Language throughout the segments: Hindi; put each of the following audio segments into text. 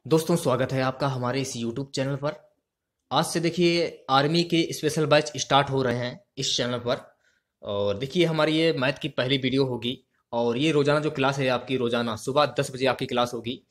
दोस्तों स्वागत है आपका हमारे इस YouTube चैनल पर। आज से देखिए आर्मी के स्पेशल बैच स्टार्ट हो रहे हैं इस चैनल पर। और देखिए हमारी ये मैथ की पहली वीडियो होगी। और ये रोजाना जो क्लास है आपकी रोजाना सुबह 10 बजे आपकी क्लास होगी।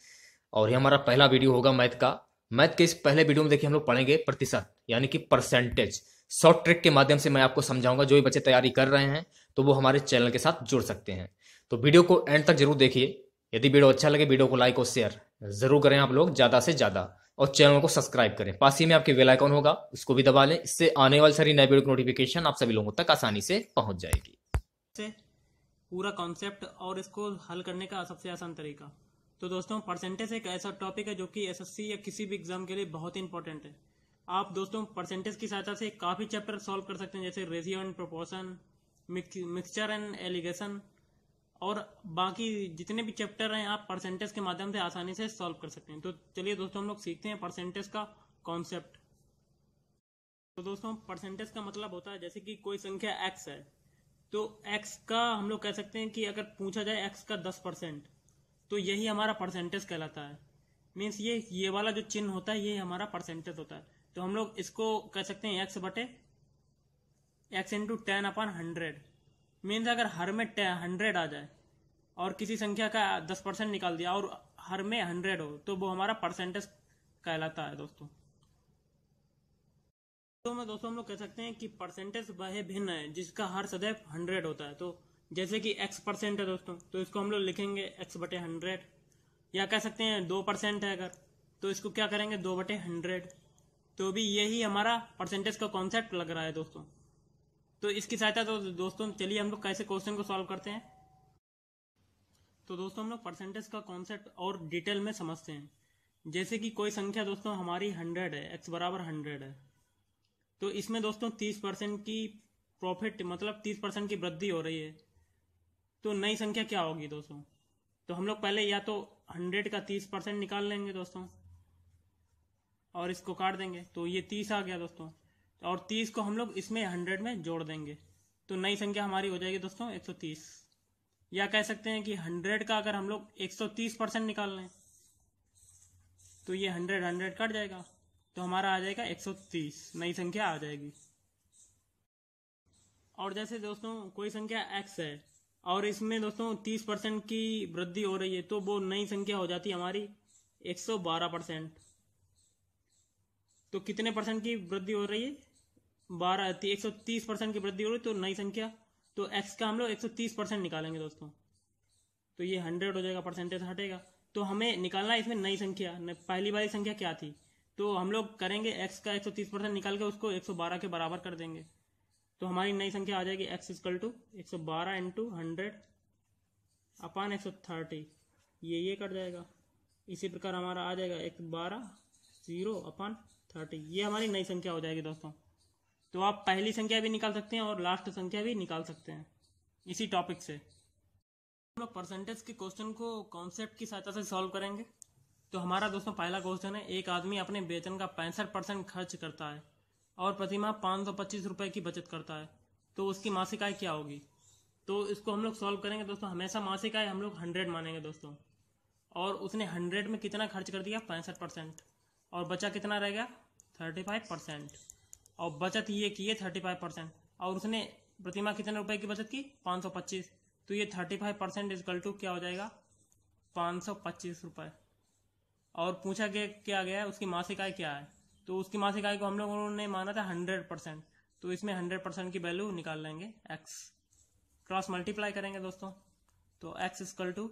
और ये हमारा पहला वीडियो होगा मैथ का। मैथ के इस पहले वीडियो में देखिए हम लोग पढ़ेंगे प्रतिशत यानी कि परसेंटेज। शॉर्ट ट्रिक के माध्यम से मैं आपको समझाऊंगा। जो भी बच्चे तैयारी कर रहे हैं तो वो हमारे चैनल के साथ जुड़ सकते हैं। तो वीडियो को एंड तक जरूर देखिए। यदि वीडियो अच्छा लगे वीडियो को लाइक और शेयर जरूर करें आप लोग ज़्यादा से ज़्यादा। और चैनल को सब्सक्राइब करें। पास ही में आपके बेल आइकन होगा उसको भी दबा लें। इससे आने वाली सारी नई वीडियो की नोटिफिकेशन आप सभी लोगों तक आसानी से पहुंच जाएगी। से पूरा कॉन्सेप्ट और इसको हल करने का सबसे आसान तरीका। तो दोस्तों परसेंटेज एक ऐसा टॉपिक है जो कि एसएससी या किसी भी एग्जाम के लिए बहुत इंपॉर्टेंट है। आप दोस्तों परसेंटेज की सहायता से काफ़ी चैप्टर सॉल्व कर सकते हैं, जैसे ratio and proportion, mixture and allegation और बाकी जितने भी चैप्टर हैं आप परसेंटेज के माध्यम से आसानी से सॉल्व कर सकते हैं। तो चलिए दोस्तों हम लोग सीखते हैं परसेंटेज का कॉन्सेप्ट। तो दोस्तों परसेंटेज का मतलब होता है जैसे कि कोई संख्या एक्स है तो x का हम लोग कह सकते हैं कि अगर पूछा जाए x का 10%, तो यही हमारा परसेंटेज कहलाता है। मीन्स ये वाला जो चिन्ह होता है ये हमारा परसेंटेज होता है। तो हम लोग इसको कह सकते हैं x बटे x इंटू 10/100। मीन्स अगर हर में 100 आ जाए और किसी संख्या का 10% निकाल दिया और हर में 100 हो तो वो हमारा परसेंटेज कहलाता है दोस्तों। तो में दोस्तों हम लोग कह सकते हैं कि परसेंटेज वह भिन्न है जिसका हर सदैव 100 होता है। तो जैसे कि x% है दोस्तों तो इसको हम लोग लिखेंगे x बटे 100, या कह सकते हैं 2% है अगर तो इसको क्या करेंगे 2 बटे 100। तो भी यही हमारा परसेंटेज का कॉन्सेप्ट लग रहा है दोस्तों। तो इसकी सहायता तो दोस्तों चलिए हम लोग कैसे क्वेश्चन को सॉल्व करते हैं। तो दोस्तों हम लोग परसेंटेज का कॉन्सेप्ट और डिटेल में समझते हैं। जैसे कि कोई संख्या दोस्तों हमारी 100 है, x बराबर 100 है, तो इसमें दोस्तों 30% की प्रॉफिट मतलब 30% की वृद्धि हो रही है। तो नई संख्या क्या होगी दोस्तों। तो हम लोग पहले या तो 100 का 30% निकाल लेंगे दोस्तों और इसको काट देंगे तो ये 30 आ गया दोस्तों। और 30 को हम लोग इसमें 100 में जोड़ देंगे तो नई संख्या हमारी हो जाएगी दोस्तों 130। या कह सकते हैं कि 100 का अगर हम लोग 130% निकाल लें तो ये 100 कट जाएगा तो हमारा आ जाएगा 130, नई संख्या आ जाएगी। और जैसे दोस्तों कोई संख्या x है और इसमें दोस्तों 30% की वृद्धि हो रही है तो वो नई संख्या हो जाती है हमारी 112%। तो कितने परसेंट की वृद्धि हो रही है 130% की वृद्धि हो रही है तो नई संख्या। तो x का हम लोग 130% निकालेंगे दोस्तों तो ये 100 हो जाएगा, परसेंटेज हटेगा। तो हमें निकालना है इसमें नई संख्या। पहली वाली संख्या क्या थी तो हम लोग करेंगे x का 130% निकाल के उसको 112 के बराबर कर देंगे तो हमारी नई संख्या आ जाएगी x इक्वल टू 112 इंटू 100/130। ये कट जाएगा। इसी प्रकार हमारा आ जाएगा 112/0/30। ये हमारी नई संख्या हो जाएगी दोस्तों। तो आप पहली संख्या भी निकाल सकते हैं और लास्ट संख्या भी निकाल सकते हैं इसी टॉपिक से। हम लोग परसेंटेज के क्वेश्चन को कॉन्सेप्ट की सहायता से सॉल्व करेंगे। तो हमारा दोस्तों पहला क्वेश्चन है, एक आदमी अपने वेतन का 65% खर्च करता है और प्रतिमाह 525 रुपए की बचत करता है, तो उसकी मासिक आय क्या होगी। तो इसको हम लोग सॉल्व करेंगे दोस्तों। हमेशा मासिक आय हम लोग 100 मानेंगे दोस्तों। और उसने 100 में कितना खर्च कर दिया 65%, और बचा कितना रह गया 35%। और बचत ये की है 35%, और उसने प्रतिमाह कितने रुपए की बचत की 525। तो ये 35% इक्वल टू क्या हो जाएगा 525 रुपए। और पूछा गया क्या गया उसकी मासिक आय क्या है। तो उसकी मासिक आय को हम लोगों ने माना था 100%, तो इसमें 100% की वैल्यू निकाल लेंगे x, क्रॉस मल्टीप्लाई करेंगे दोस्तों। तो x इक्वल टू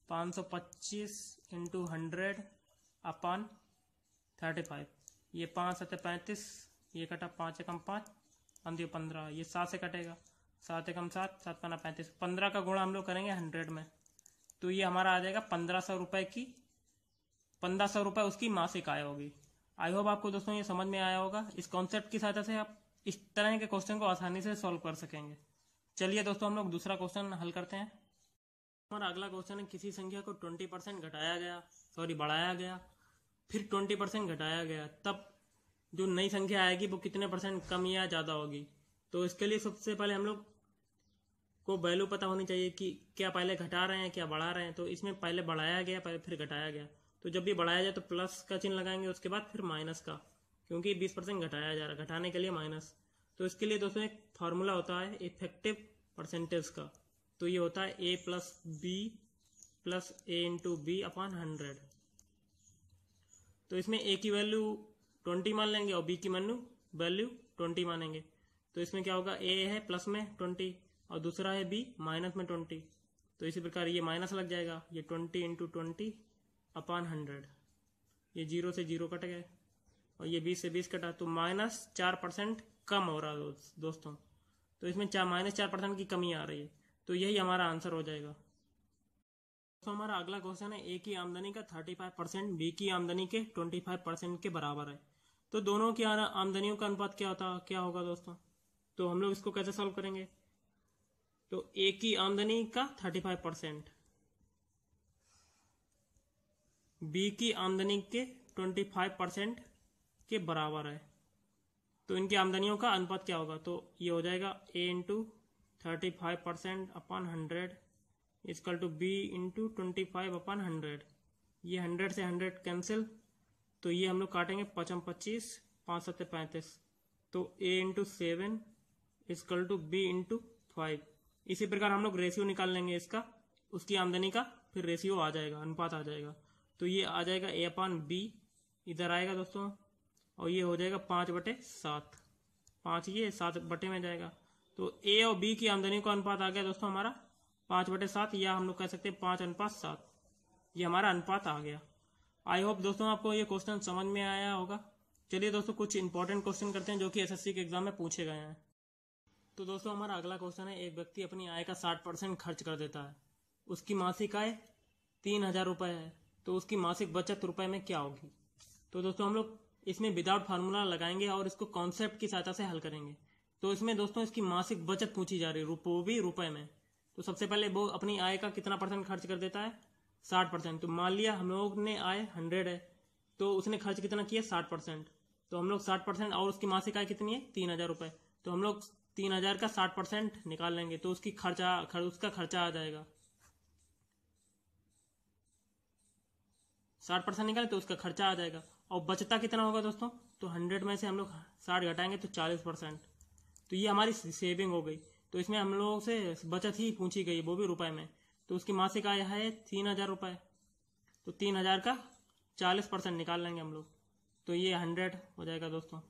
525 इंटू 100/35। ये 5 7 35, ये कटा 5 एकम 5 अंतिम 15, ये 7 से कटेगा 7 एकम 7 7 5 35, 15 का गुणा हम लोग करेंगे 100 में तो ये हमारा आ जाएगा 1500 रुपए उसकी मासिक आय होगी। आई होप आपको दोस्तों ये समझ में आया होगा। इस कॉन्सेप्ट की सहायता से आप इस तरह के क्वेश्चन को आसानी से सॉल्व कर सकेंगे। चलिए दोस्तों हम लोग दूसरा क्वेश्चन हल करते हैं। हमारा अगला क्वेश्चन है, किसी संख्या को 20% बढ़ाया गया फिर 20% घटाया गया, तब जो नई संख्या आएगी वो कितने परसेंट कम या ज़्यादा होगी। तो इसके लिए सबसे पहले हम लोग को वैल्यू पता होनी चाहिए कि क्या पहले घटा रहे हैं क्या बढ़ा रहे हैं। तो इसमें पहले बढ़ाया गया फिर घटाया गया, तो जब भी बढ़ाया जाए तो प्लस का चिन्ह लगाएंगे, उसके बाद फिर माइनस का, क्योंकि 20% घटाया जा रहा है, घटाने के लिए माइनस। तो इसके लिए दोस्तों एक फार्मूला होता है इफेक्टिव परसेंटेज का, तो ये होता है ए प्लस बी प्लस ए इंटू बी अपॉन 100। तो इसमें ए की वैल्यू 20 मान लेंगे और बी की वैल्यू 20 मानेंगे। तो इसमें क्या होगा, ए है प्लस में 20 और दूसरा है बी माइनस में 20। तो इसी प्रकार ये माइनस लग जाएगा, ये 20 इंटू 20 अपॉन 100, ये 0 से 0 कट गए और ये 20 से 20 कटा, तो -4% कम हो रहा है दोस्तों। तो इसमें -4% की कमी आ रही है, तो यही हमारा आंसर हो जाएगा। तो हमारा अगला क्वेश्चन है, ए की आमदनी का 35% बी की आमदनी के 25% के बराबर है। तो दोनों की आमदनियों का अनुपात क्या होगा दोस्तों? तो हम लोग इसको कैसे सॉल्व करेंगे? तो ए की आमदनी का 35% बी की आमदनी के 25% के बराबर है, तो इनकी आमदनियों का अनुपात क्या होगा? तो ये हो जाएगा A into 35% upon 100 is equal to B into 25 upon 100। ये 100 से 100 कैंसिल, तो ये हम लोग काटेंगे 5 25 5 7 35, तो A into 7 is equal to B into 5। इसी प्रकार हम लोग रेशियो निकाल लेंगे इसका, उसकी आमदनी का, फिर रेशियो आ जाएगा, अनुपात आ जाएगा। तो ये आ जाएगा ए अपॉन बी, इधर आएगा दोस्तों, और ये हो जाएगा 5/7, 5 ये 7 बटे में जाएगा। तो ए और बी की आमदनी का अनुपात आ गया दोस्तों हमारा 5/7, या हम लोग कह सकते हैं 5:7। ये हमारा अनुपात आ गया। आई होप दोस्तों आपको ये क्वेश्चन समझ में आया होगा। चलिए दोस्तों कुछ इंपॉर्टेंट क्वेश्चन करते हैं जो कि एसएससी के एग्जाम में पूछे गए हैं। तो दोस्तों हमारा अगला क्वेश्चन है, एक व्यक्ति अपनी आय का 60% खर्च कर देता है, उसकी मासिक आय 3000 रुपये है, तो उसकी मासिक बचत रुपए में क्या होगी? तो दोस्तों हम लोग इसमें विदाउट फार्मूला लगाएंगे और इसको कॉन्सेप्ट की सहायता से हल करेंगे। तो इसमें दोस्तों इसकी मासिक बचत पूछी जा रही है, वो भी रुपए में। तो सबसे पहले वो अपनी आय का कितना % खर्च कर देता है? 60%। तो मान लिया हम लोग ने आय 100 है, तो उसने खर्च कितना किया? 60%। तो हम लोग 60% और उसकी मासिक आय कितनी है? 3000 रुपये। तो हम लोग 3000 का 60% निकाल लेंगे, तो उसका खर्चा आ जाएगा। 60% निकाले तो उसका खर्चा आ जाएगा। और बचता कितना होगा दोस्तों? तो 100 में से हम लोग 60 घटाएंगे तो 40%। तो ये हमारी सेविंग हो गई। तो इसमें हम लोगों से बचत ही पूछी गई, वो भी रुपए में। तो उसकी मासिक आय है 3000 रुपये, तो 3000 का 40% निकाल लेंगे हम लोग, तो ये 100 हो जाएगा दोस्तों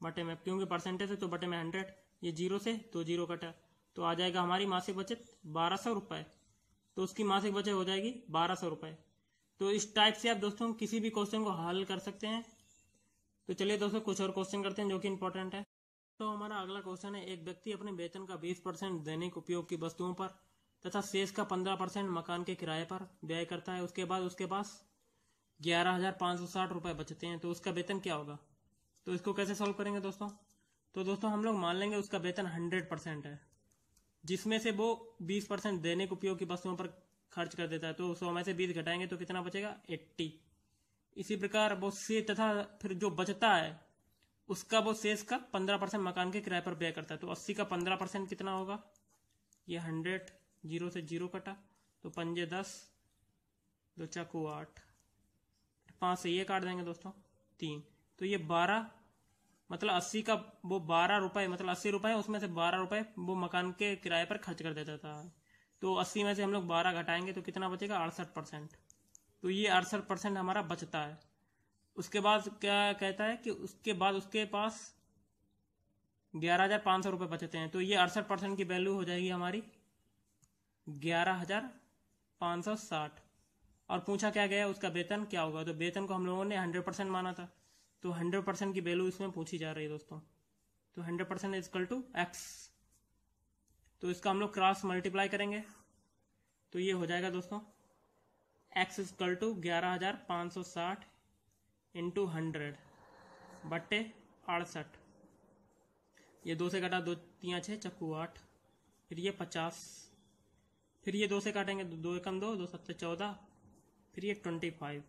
बटे में, क्योंकि परसेंटेज है तो बटे में 100। ये 0 से तो 0 कटा, तो आ जाएगा हमारी मासिक बचत 1200 रुपये। तो उसकी मासिक बचत हो जाएगी 1200 रुपये। तो इस टाइप से आप दोस्तों किसी भी क्वेश्चन को हल कर सकते हैं। तो चलिए दोस्तों कुछ और क्वेश्चन करते हैं जो कि इंपॉर्टेंट है। तो हमारा अगला क्वेश्चन है, एक व्यक्ति अपने वेतन का 20% दैनिक उपयोग की वस्तुओं पर तथा शेष का 15% मकान के किराए पर व्यय करता है। उसके बाद उसके पास 11,560 रुपये बचते हैं, तो उसका वेतन क्या होगा? तो इसको कैसे सॉल्व करेंगे दोस्तों? तो दोस्तों हम लोग मान लेंगे उसका वेतन 100% है, जिसमें से वो 20% दैनिक उपयोग की वस्तुओं पर खर्च कर देता है। तो 100 में से 20 घटाएंगे तो कितना बचेगा? 80। इसी प्रकार वो शेष तथा फिर जो बचता है उसका वो शेष का 15% मकान के किराए पर व्यय करता है। तो 80 का 15% कितना होगा? ये 100, 0 से 0 कटा, तो 5 10, 2 चाकू 8, 5 से ये काट देंगे दोस्तों 3, तो ये 12, मतलब 80 का वो 12 रुपये, मतलब 80 रुपये, उसमें से 12 रुपये वो मकान के किराए पर खर्च कर देता था। तो 80 में से हम लोग 12 घटाएंगे तो कितना बचेगा? 68%। तो ये 68% हमारा बचता है। उसके बाद क्या कहता है कि उसके बाद उसके पास 11,500 रुपये बचते हैं। तो ये 68% की वैल्यू हो जाएगी हमारी 11,560। और पूछा क्या गया उसका वेतन क्या होगा? तो वेतन को हम लोगों ने 100% माना था, तो 100% की वैल्यू इसमें पूछी जा रही है दोस्तों। तो 100% इजकल टू x, तो इसका हम लोग क्रॉस मल्टीप्लाई करेंगे तो ये हो जाएगा दोस्तों x इजकल टू 11,560 इंटू 100 बट्टे 68। ये 2 से काटा, 2 3 6 चक्कू 8, फिर ये 50, फिर ये 2 से काटेंगे, 2 एकम 2, 2 7 14, फिर ये 25,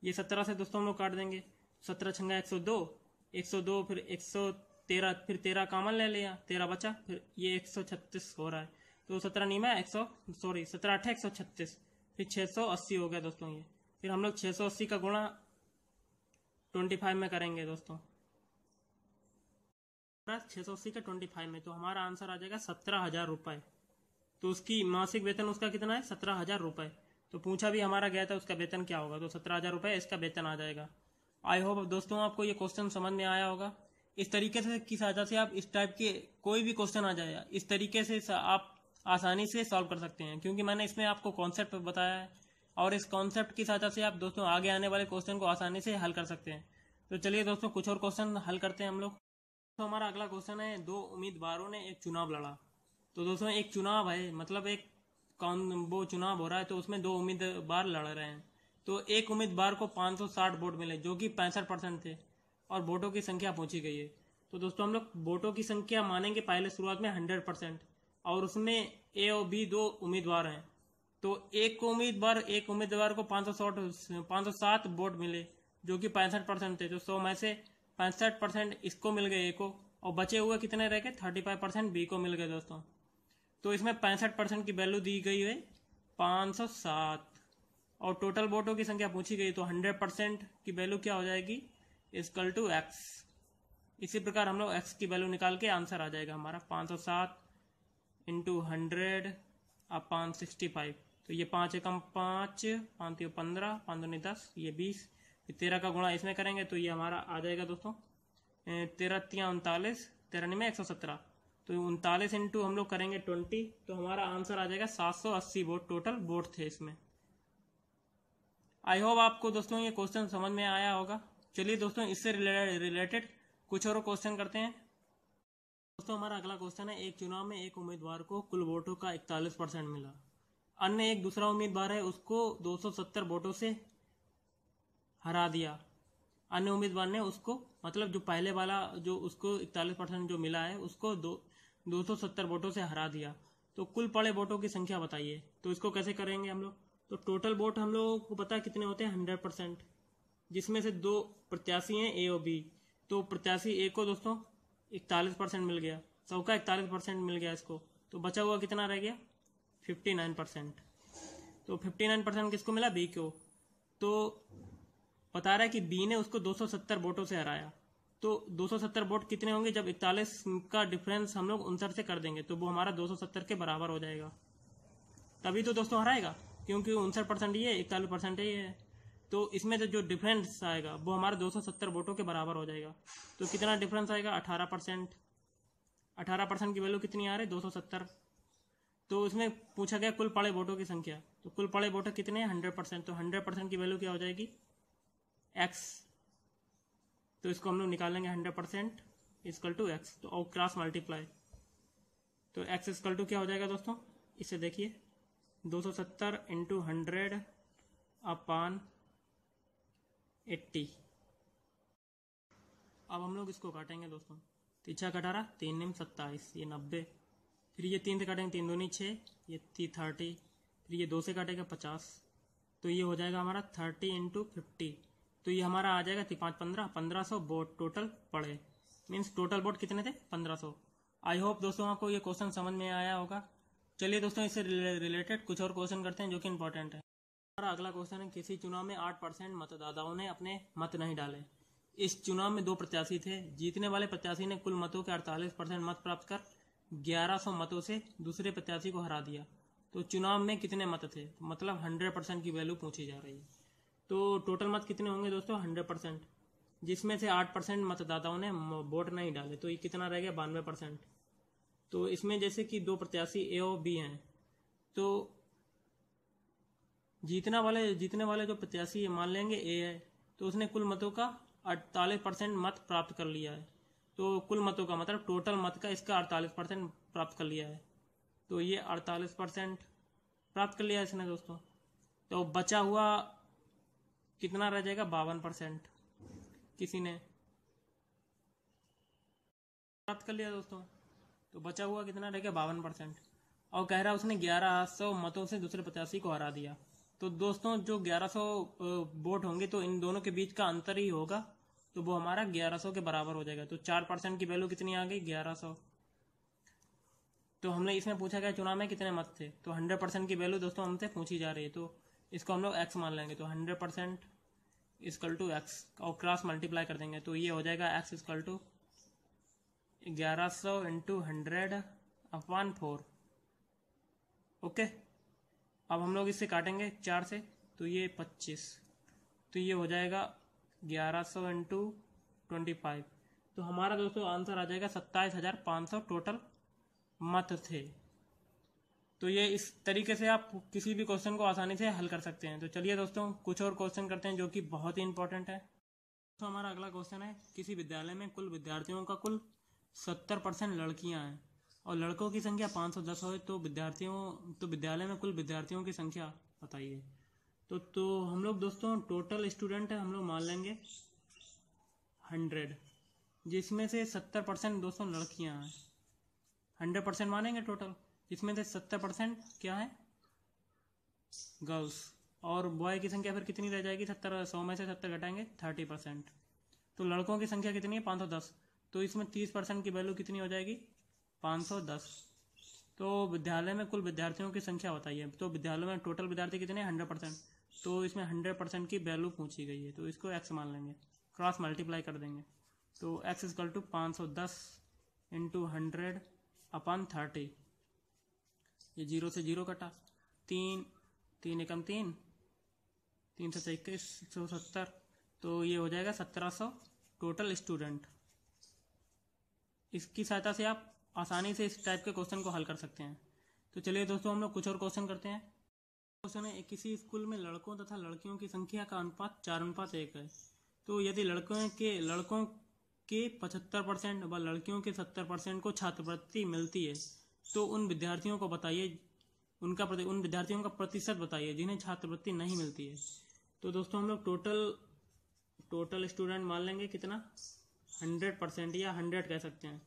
ये 17 से दोस्तों हम लोग काट देंगे, 17 छंगा 102, 102 फिर 113, फिर 13 कॉमन ले लिया, 13 बचा, फिर ये 136 हो रहा है। तो 17 नीमा 17 8 136, फिर 680 हो गया दोस्तों ये, फिर हम लोग 680 का गुणा 25 में करेंगे दोस्तों, 680 का 25 में, तो हमारा आंसर आ जाएगा 17,000 रुपये। तो उसकी मासिक वेतन उसका कितना है? 17,000 रुपये। तो पूछा भी हमारा गया था उसका वेतन क्या होगा, तो 17,000 रुपये इसका वेतन आ जाएगा। आई होप दोस्तों आपको ये क्वेश्चन समझ में आया होगा। इस तरीके से की सहायता से आप इस टाइप के कोई भी क्वेश्चन आ जाए इस तरीके से आप आसानी से सॉल्व कर सकते हैं, क्योंकि मैंने इसमें आपको कॉन्सेप्ट बताया है और इस कॉन्सेप्ट की सहायता से आप दोस्तों आगे आने वाले क्वेश्चन को आसानी से हल कर सकते हैं। तो चलिए दोस्तों कुछ और क्वेश्चन हल करते हैं हम लोग। तो हमारा अगला क्वेश्चन है, दो उम्मीदवारों ने एक चुनाव लड़ा। तो दोस्तों एक चुनाव है, मतलब एक वो चुनाव हो रहा है, तो उसमें दो उम्मीदवार लड़ रहे हैं। तो एक उम्मीदवार को 560 वोट मिले जो कि 65% थे और वोटों की संख्या पूछी गई है। तो दोस्तों हम लोग वोटों की संख्या मानेंगे पहले शुरुआत में 100%, और उसमें ए और बी दो उम्मीदवार हैं। तो एक उम्मीदवार को 507 वोट मिले जो कि 65% थे। तो 100 में से 65% इसको मिल गए ए को, और बचे हुए कितने रह गए? 35% बी को मिल गए दोस्तों। तो इसमें 65% की वैल्यू दी गई है 507, और टोटल वोटों की संख्या पूछी गई, तो 100% की वैल्यू क्या हो जाएगी? Equal to x. इसी प्रकार हम लोग एक्स की वैल्यू निकाल के आंसर आ जाएगा हमारा 507 इंटू 100 अब 565। तो ये 5 एकम 5, 5 15, 5 दूनी 10, ये 20, 13 का गुणा इसमें करेंगे तो ये हमारा आ जाएगा दोस्तों 13 तिया 39, 13 में 117। तो 39 इंटू हम लोग करेंगे 20, तो हमारा आंसर आ जाएगा 780 वोट टोटल वोट थे इसमें। आई होप आपको दोस्तों ये क्वेश्चन समझ में आया होगा। चलिए दोस्तों इससे रिलेटेड कुछ और क्वेश्चन करते हैं। दोस्तों हमारा अगला क्वेश्चन है, एक चुनाव में एक उम्मीदवार को कुल वोटों का 41% मिला, अन्य एक दूसरा उम्मीदवार है उसको 270 वोटों से हरा दिया। अन्य उम्मीदवार ने उसको, मतलब जो पहले वाला जो उसको 41% जो मिला है उसको 270 वोटों से हरा दिया। तो कुल पड़े वोटों की संख्या बताइए। तो इसको कैसे करेंगे हम लोग? तो टोटल वोट हम लोगों को पता है कितने होते हैं? 100%, जिसमें से दो प्रत्याशी हैं ए और बी। तो प्रत्याशी ए को दोस्तों 41% मिल गया, 100 का 41% मिल गया इसको, तो बचा हुआ कितना रह गया? 59%। तो 59% किसको मिला? बी को। तो बता रहा है कि बी ने उसको 270 वोटों से हराया। तो 270 वोट कितने होंगे? जब 41 का डिफरेंस हम लोग 59 से कर देंगे तो वो हमारा 270 के बराबर हो जाएगा, तभी तो दोस्तों हराएगा, क्योंकि 59% ये 41% ये है। तो इसमें जो डिफरेंस आएगा वो हमारा 270 वोटों के बराबर हो जाएगा। तो कितना डिफरेंस आएगा? 18%। 18% की वैल्यू कितनी आ रही है? 270। तो उसमें पूछा गया कुल पड़े वोटों की संख्या, तो कुल पड़े वोट कितने हैं? 100%। तो 100% की वैल्यू क्या हो जाएगी? एक्स। तो इसको हम लोग निकालेंगे 100% इक्वल टू एक्स, तो और क्रॉस मल्टीप्लाई, तो एक्स इक्वल टू क्या हो जाएगा दोस्तों? इसे देखिए 270 इंटू 100 अपान 80। अब हम लोग इसको काटेंगे दोस्तों, तीछा कटारा 3 निम 27, ये 90, फिर ये 3 से काटेंगे 3 दूनी 6, ये 30, फिर ये 2 से काटेगा 50, तो ये हो जाएगा हमारा 30 इंटू 50। तो ये हमारा आ जाएगा 5 15 1500 वोट टोटल पड़े, मीन्स टोटल वोट कितने थे? 1500। आई होप दोस्तों आपको ये क्वेश्चन समझ में आया होगा। चलिए दोस्तों इससे रिलेटेड कुछ और क्वेश्चन करते हैं जो कि इंपॉर्टेंट है। हमारा अगला क्वेश्चन है, किसी चुनाव में 8% मतदाताओं ने अपने मत नहीं डाले। इस चुनाव में दो प्रत्याशी थे, जीतने वाले प्रत्याशी ने कुल मतों के 48% मत प्राप्त कर 1100 मतों से दूसरे प्रत्याशी को हरा दिया। तो चुनाव में कितने मत थे? तो मतलब 100% की वैल्यू पूछी जा रही है। तो टोटल मत कितने होंगे दोस्तों? 100%, जिसमें से 8% मतदाताओं ने वोट नहीं डाले, तो ये कितना रह गया? 92%। तो इसमें जैसे कि दो प्रत्याशी ए और बी हैं, तो जीतने वाले जो प्रत्याशी है, मान लेंगे ए है, तो उसने कुल मतों का 48% मत प्राप्त कर लिया है। तो कुल मतों का मतलब टोटल मत का इसका 48% प्राप्त कर लिया है, तो ये 48% प्राप्त कर लिया है इसने दोस्तों। तो बचा हुआ कितना रह जाएगा? 52% किसी ने प्राप्त कर लिया दोस्तों। तो बचा हुआ कितना रह गया? 52%। और कह रहा है उसने 1100 मतों से दूसरे प्रत्याशी को हरा दिया। तो दोस्तों जो 1100 वोट होंगे तो इन दोनों के बीच का अंतर ही होगा, तो वो हमारा 1100 के बराबर हो जाएगा। तो 4% की वैल्यू कितनी आ गई? 1100। तो हमने इसमें पूछा गया चुनाव में कितने मत थे, तो 100% की वैल्यू दोस्तों हमसे पूछी जा रही है। तो इसको हम लोग x मान लेंगे। तो 100% इक्वल टू एक्स और क्रॉस मल्टीप्लाई कर देंगे तो ये हो जाएगा x equal to 1100 into 100/4। Okay, अब हम लोग इससे काटेंगे 4 से तो ये 25, तो ये हो जाएगा 1100 इंटू 25। तो हमारा दोस्तों आंसर आ जाएगा 27,500 टोटल मत थे। तो ये इस तरीके से आप किसी भी क्वेश्चन को आसानी से हल कर सकते हैं। तो चलिए दोस्तों कुछ और क्वेश्चन करते हैं जो कि बहुत ही इंपॉर्टेंट है। तो हमारा अगला क्वेश्चन है, किसी विद्यालय में कुल विद्यार्थियों का कुल 70% लड़कियां हैं और लड़कों की संख्या 510 हो तो विद्यालय में कुल विद्यार्थियों की संख्या बताइए। तो हम लोग दोस्तों टोटल स्टूडेंट हम लोग मान लेंगे 100, जिसमें से 70% दोस्तों लड़कियां हैं। 100% मानेंगे टोटल, जिसमें से 70% क्या है गर्ल्स, और बॉय की संख्या फिर कितनी रह जाएगी 100 में से 70 घटाएंगे 30%। तो लड़कों की संख्या कितनी है 510, तो इसमें 30% की वैल्यू कितनी हो जाएगी 510। तो विद्यालय में कुल विद्यार्थियों की संख्या बताइए। तो विद्यालय में टोटल विद्यार्थी कितने हैं 100%, तो इसमें 100% की वैल्यू पूछी गई है तो इसको x मान लेंगे, क्रॉस मल्टीप्लाई कर देंगे। तो x इक्वल टू 510 इंटू 100/30। ये 0 से 0 कटा, 3 एकम 3, 3 से 21 170, तो ये हो जाएगा 1700 टोटल स्टूडेंट। इसकी सहायता से आप आसानी से इस टाइप के क्वेश्चन को हल कर सकते हैं। तो चलिए दोस्तों हम लोग कुछ और क्वेश्चन करते हैं। क्वेश्चन है, किसी स्कूल में लड़कों तथा लड़कियों की संख्या का अनुपात 4:1 है। तो यदि लड़कों के 75% व लड़कियों के 70% को छात्रवृत्ति मिलती है तो उन विद्यार्थियों को बताइए, उन विद्यार्थियों का प्रतिशत बताइए जिन्हें छात्रवृत्ति नहीं मिलती है। तो दोस्तों हम लोग टोटल स्टूडेंट मान लेंगे कितना 100% या 100 कह सकते हैं।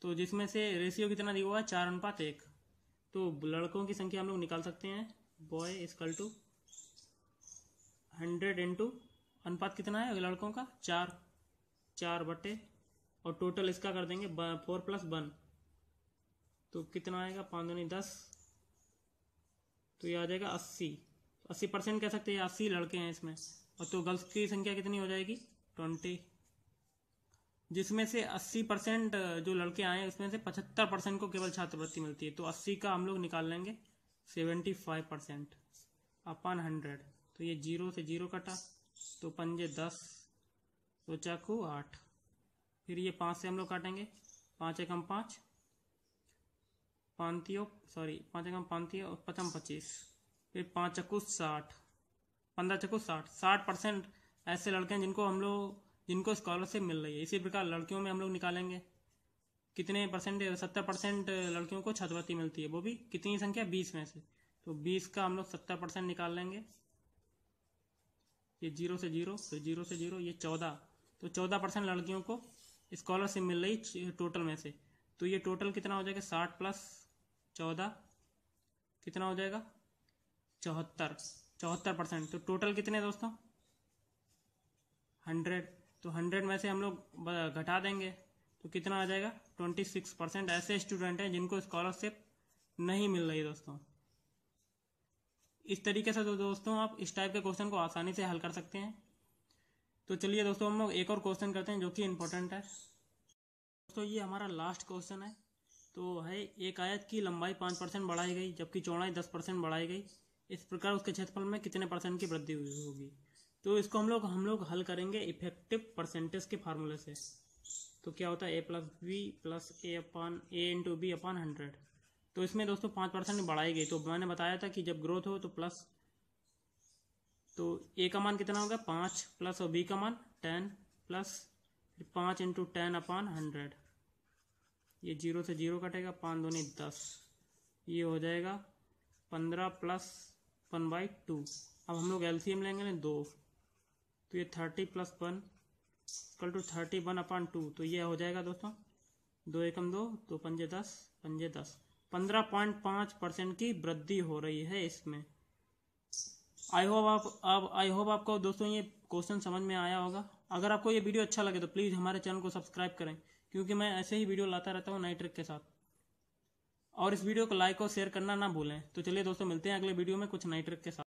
तो जिसमें से रेशियो कितना दिया हुआ है 4:1। तो लड़कों की संख्या हम लोग निकाल सकते हैं, बॉय इक्वल टू 100 इंटू अनुपात कितना है लड़कों का 4 बटे, और टोटल इसका कर देंगे 4 + 1, तो कितना आएगा 5 दूनी 10, तो ये आ जाएगा 80% कह सकते हैं, 80 लड़के हैं इसमें। और तो गर्ल्स की संख्या कितनी हो जाएगी 20, जिसमें से 80% जो लड़के आए हैं उसमें से 75% को केवल छात्रवृत्ति मिलती है। तो 80 का हम लोग निकाल लेंगे 75%/100। तो ये 0 से 0 कटा, तो 5 10, तो चाकू 8, फिर ये 5 से हम लोग काटेंगे, 5 एकम 5, 5 एकम 5 और 5 25, फिर 5 चक्कू 60, 15 चक्कू 60। 60% ऐसे लड़के हैं जिनको स्कॉलरशिप मिल रही है। इसी प्रकार लड़कियों में हम लोग निकालेंगे कितने परसेंट, 70% लड़कियों को छात्रवृत्ति मिलती है, वो भी कितनी संख्या 20 में से। तो 20 का हम लोग 70% निकाल लेंगे, ये 0 से 0, फिर 0 से 0, ये 14, तो 14% लड़कियों को स्कॉलरशिप मिल रही टोटल में से। तो ये टोटल कितना हो जाएगा 60 + 14 कितना हो जाएगा 74%। तो टोटल कितने दोस्तों 100, तो 100 में से हम लोग घटा देंगे तो कितना आ जाएगा 26% ऐसे स्टूडेंट हैं जिनको स्कॉलरशिप नहीं मिल रही दोस्तों। इस तरीके से तो दोस्तों आप इस टाइप के क्वेश्चन को आसानी से हल कर सकते हैं। तो चलिए दोस्तों हम लोग एक और क्वेश्चन करते हैं जो कि इम्पोर्टेंट है। दोस्तों ये हमारा लास्ट क्वेश्चन है। तो है, एक आयत की लंबाई 5% बढ़ाई गई जबकि चौड़ाई 10% बढ़ाई गई, इस प्रकार उसके क्षेत्रफल में कितने % की वृद्धि हुई होगी। तो इसको हम लोग हल करेंगे इफेक्टिव परसेंटेज के फार्मूले से। तो क्या होता है a + b + a × b/100। तो इसमें दोस्तों 5% बढ़ाई गई, तो मैंने बताया था कि जब ग्रोथ हो तो प्लस, तो a का मान कितना होगा 5 प्लस और b का मान 10 प्लस 5 × 10/100। ये 0 से 0 कटेगा, 5 दूनी 10, ये हो जाएगा 15 + 1/2। अब हम लोग एलसीएम लेंगे 2, तो ये 30 + 1 = 31/2। तो ये हो जाएगा दोस्तों 2 एकम 2, तो 5 10, 5 10, 15.5% की वृद्धि हो रही है इसमें। आई होप आपको दोस्तों ये क्वेश्चन समझ में आया होगा। अगर आपको ये वीडियो अच्छा लगे तो प्लीज़ हमारे चैनल को सब्सक्राइब करें, क्योंकि मैं ऐसे ही वीडियो लाता रहता हूँ नई ट्रिक के साथ। और इस वीडियो को लाइक और शेयर करना ना भूलें। तो चलिए दोस्तों मिलते हैं अगले वीडियो में कुछ नई ट्रिक के साथ।